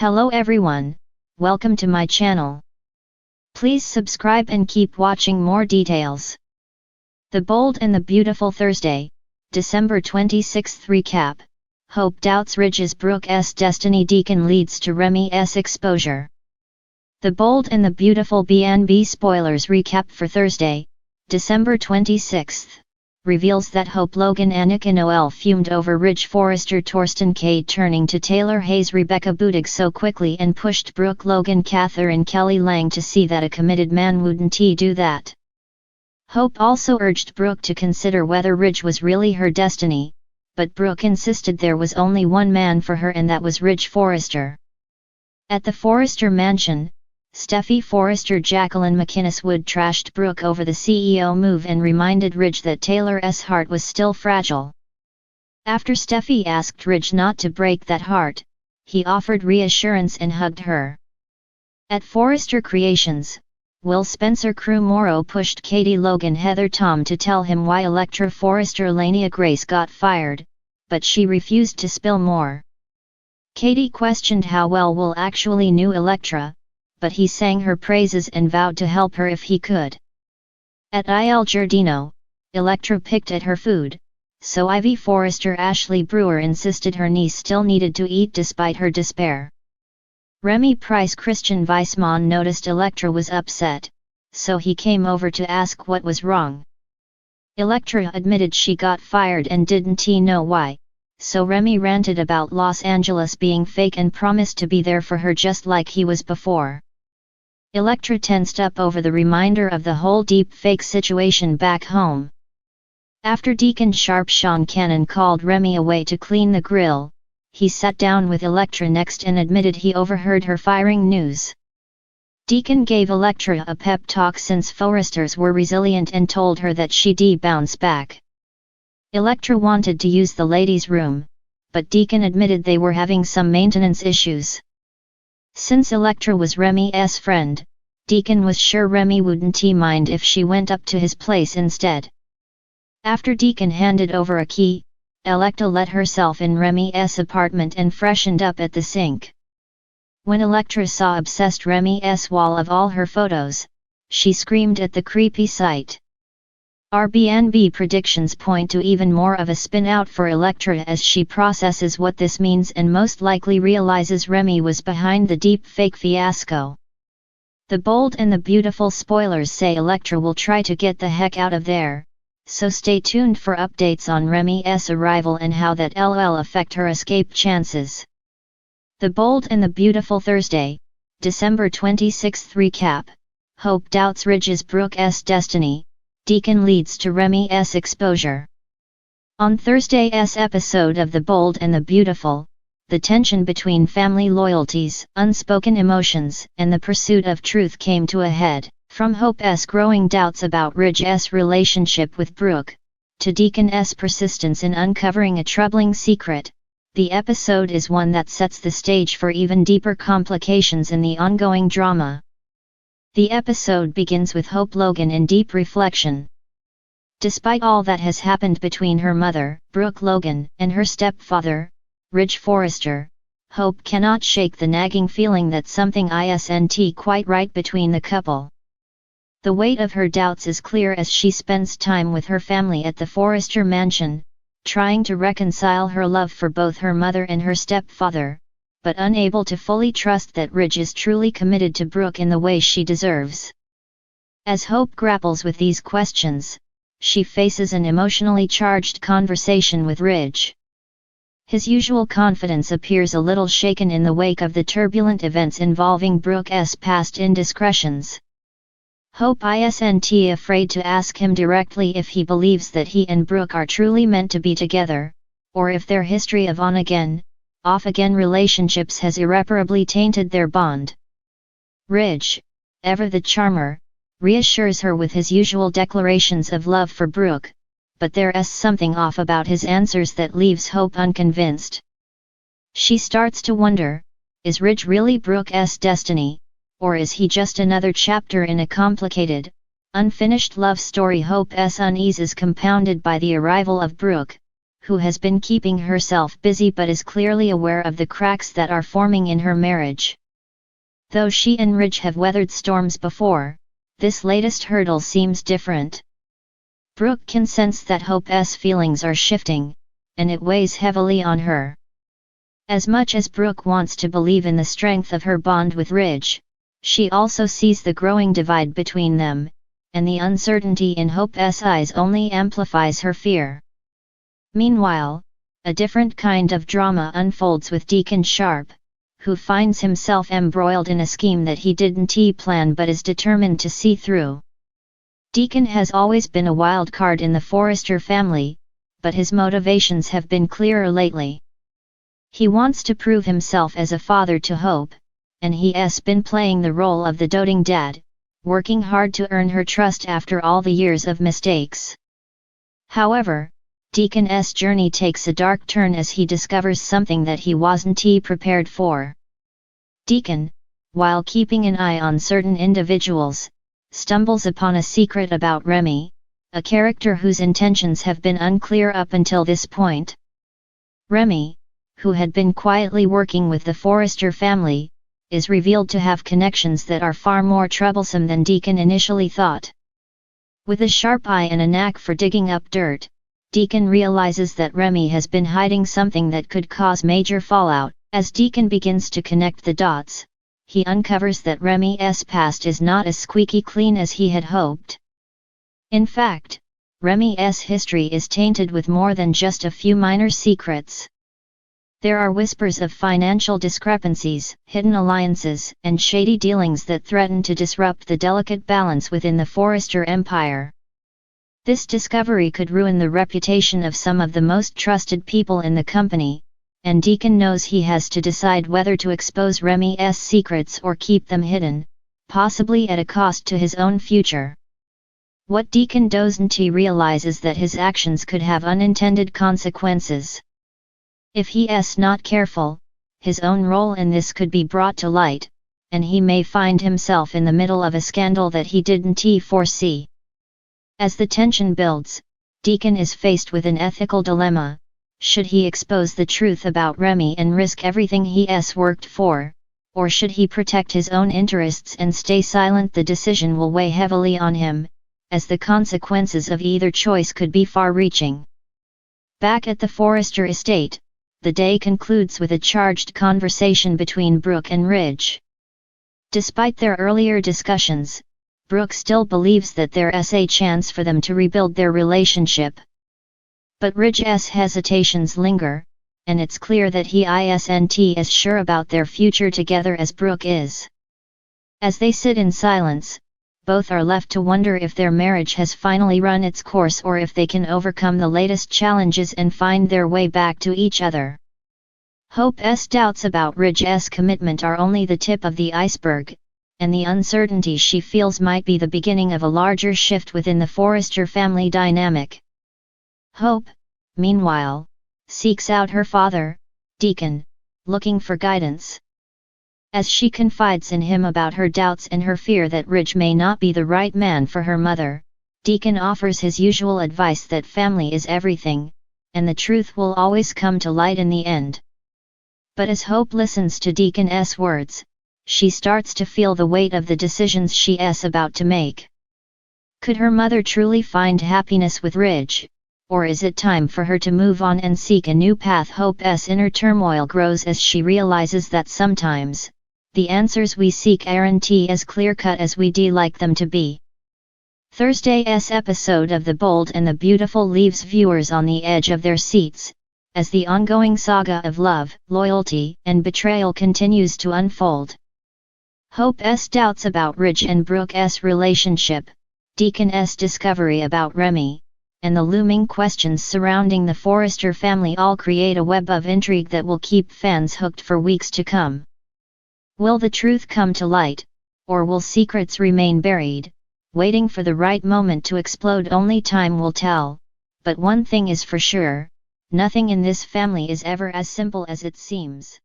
Hello everyone, welcome to my channel. Please subscribe and keep watching more details. The Bold and the Beautiful Thursday, December 26th recap. Hope doubts Ridge's Brooke's destiny. Deacon leads to Remy's exposure. The Bold and the Beautiful B&B spoilers recap for Thursday, December 26th. Reveals that Hope Logan Annika Noel fumed over Ridge Forrester Torsten Cade turning to Taylor Hayes Rebecca Budig so quickly and pushed Brooke Logan Catherine Kelly Lang to see that a committed man wouldn't he do that. Hope also urged Brooke to consider whether Ridge was really her destiny, but Brooke insisted there was only one man for her and that was Ridge Forrester. At the Forrester mansion, Steffi Forrester Jacqueline McInnes Wood trashed Brooke over the CEO move and reminded Ridge that Taylor's heart was still fragile. After Steffi asked Ridge not to break that heart, he offered reassurance and hugged her. At Forrester Creations, Will Spencer Crew Morrow pushed Katie Logan Heather Tom to tell him why Electra Forrester Lania Grace got fired, but she refused to spill more. Katie questioned how well Will actually knew Electra, but he sang her praises and vowed to help her if he could. At Il Giardino, Electra picked at her food, so Ivy Forrester Ashley Brewer insisted her niece still needed to eat despite her despair. Remy Price Christian Weissman noticed Electra was upset, so he came over to ask what was wrong. Electra admitted she got fired and didn't know why, so Remy ranted about Los Angeles being fake and promised to be there for her just like he was before. Electra tensed up over the reminder of the whole deep fake situation back home. After Deacon Sharp Sean Cannon called Remy away to clean the grill, he sat down with Electra next and admitted he overheard her firing news. Deacon gave Electra a pep talk since Forresters were resilient and told her that she'd bounce back. Electra wanted to use the ladies' room, but Deacon admitted they were having some maintenance issues. Since Electra was Remy's friend, Deacon was sure Remy wouldn't mind if she went up to his place instead. After Deacon handed over a key, Electra let herself in Remy's apartment and freshened up at the sink. When Electra saw obsessed Remy's wall of all her photos, she screamed at the creepy sight. Airbnb predictions point to even more of a spin-out for Electra as she processes what this means and most likely realizes Remy was behind the deep fake fiasco. The Bold and the Beautiful spoilers say Electra will try to get the heck out of there, so stay tuned for updates on Remy's arrival and how that'll affect her escape chances. The Bold and the Beautiful Thursday, December 26th recap. Hope doubts Ridge's Brooke's destiny. Deacon leads to Remy's exposure. On Thursday's episode of The Bold and the Beautiful, the tension between family loyalties, unspoken emotions, and the pursuit of truth came to a head. From Hope's growing doubts about Ridge's relationship with Brooke, to Deacon's persistence in uncovering a troubling secret, the episode is one that sets the stage for even deeper complications in the ongoing drama. The episode begins with Hope Logan in deep reflection. Despite all that has happened between her mother, Brooke Logan, and her stepfather, Ridge Forrester, Hope cannot shake the nagging feeling that something isn't quite right between the couple. The weight of her doubts is clear as she spends time with her family at the Forrester mansion, trying to reconcile her love for both her mother and her stepfather, but unable to fully trust that Ridge is truly committed to Brooke in the way she deserves. As Hope grapples with these questions, she faces an emotionally charged conversation with Ridge. His usual confidence appears a little shaken in the wake of the turbulent events involving Brooke's past indiscretions. Hope isn't afraid to ask him directly if he believes that he and Brooke are truly meant to be together, or if their history of on-again, off-again relationships has irreparably tainted their bond. Ridge, ever the charmer, reassures her with his usual declarations of love for Brooke, but there's something off about his answers that leaves Hope unconvinced. She starts to wonder, is Ridge really Brooke's destiny, or is he just another chapter in a complicated, unfinished love story? Hope's unease is compounded by the arrival of Brooke, who has been keeping herself busy but is clearly aware of the cracks that are forming in her marriage. Though she and Ridge have weathered storms before, this latest hurdle seems different. Brooke can sense that Hope's feelings are shifting, and it weighs heavily on her. As much as Brooke wants to believe in the strength of her bond with Ridge, she also sees the growing divide between them, and the uncertainty in Hope's eyes only amplifies her fear. Meanwhile, a different kind of drama unfolds with Deacon Sharp, who finds himself embroiled in a scheme that he didn't plan but is determined to see through. Deacon has always been a wild card in the Forrester family, but his motivations have been clearer lately. He wants to prove himself as a father to Hope, and he's been playing the role of the doting dad, working hard to earn her trust after all the years of mistakes. However, Deacon's journey takes a dark turn as he discovers something that he wasn't prepared for. Deacon, while keeping an eye on certain individuals, stumbles upon a secret about Remy, a character whose intentions have been unclear up until this point. Remy, who had been quietly working with the Forrester family, is revealed to have connections that are far more troublesome than Deacon initially thought. With a sharp eye and a knack for digging up dirt, Deacon realizes that Remy has been hiding something that could cause major fallout. As Deacon begins to connect the dots, he uncovers that Remy's past is not as squeaky clean as he had hoped. In fact, Remy's history is tainted with more than just a few minor secrets. There are whispers of financial discrepancies, hidden alliances, and shady dealings that threaten to disrupt the delicate balance within the Forrester empire. This discovery could ruin the reputation of some of the most trusted people in the company, and Deacon knows he has to decide whether to expose Remy's secrets or keep them hidden, possibly at a cost to his own future. What Deacon doesn't realize is that his actions could have unintended consequences. If he's not careful, his own role in this could be brought to light, and he may find himself in the middle of a scandal that he didn't foresee. As the tension builds, Deacon is faced with an ethical dilemma. Should he expose the truth about Remy and risk everything he's worked for, or should he protect his own interests and stay silent? The decision will weigh heavily on him, as the consequences of either choice could be far-reaching. Back at the Forrester estate, the day concludes with a charged conversation between Brooke and Ridge. Despite their earlier discussions, Brooke still believes that there's a chance for them to rebuild their relationship. But Ridge's hesitations linger, and it's clear that he isn't as sure about their future together as Brooke is. As they sit in silence, both are left to wonder if their marriage has finally run its course or if they can overcome the latest challenges and find their way back to each other. Hope's doubts about Ridge's commitment are only the tip of the iceberg, and the uncertainty she feels might be the beginning of a larger shift within the Forrester family dynamic. Hope, meanwhile, seeks out her father, Deacon, looking for guidance. As she confides in him about her doubts and her fear that Ridge may not be the right man for her mother, Deacon offers his usual advice that family is everything, and the truth will always come to light in the end. But as Hope listens to Deacon's words, she starts to feel the weight of the decisions she's about to make. Could her mother truly find happiness with Ridge? Or is it time for her to move on and seek a new path? Hope's inner turmoil grows as she realizes that sometimes, the answers we seek aren't as clear-cut as we'd like them to be. Thursday's episode of The Bold and the Beautiful leaves viewers on the edge of their seats, as the ongoing saga of love, loyalty, and betrayal continues to unfold. Hope's doubts about Ridge and Brooke's relationship, Deacon's discovery about Remy, and the looming questions surrounding the Forrester family all create a web of intrigue that will keep fans hooked for weeks to come. Will the truth come to light, or will secrets remain buried, waiting for the right moment to explode? Only time will tell, but one thing is for sure, nothing in this family is ever as simple as it seems.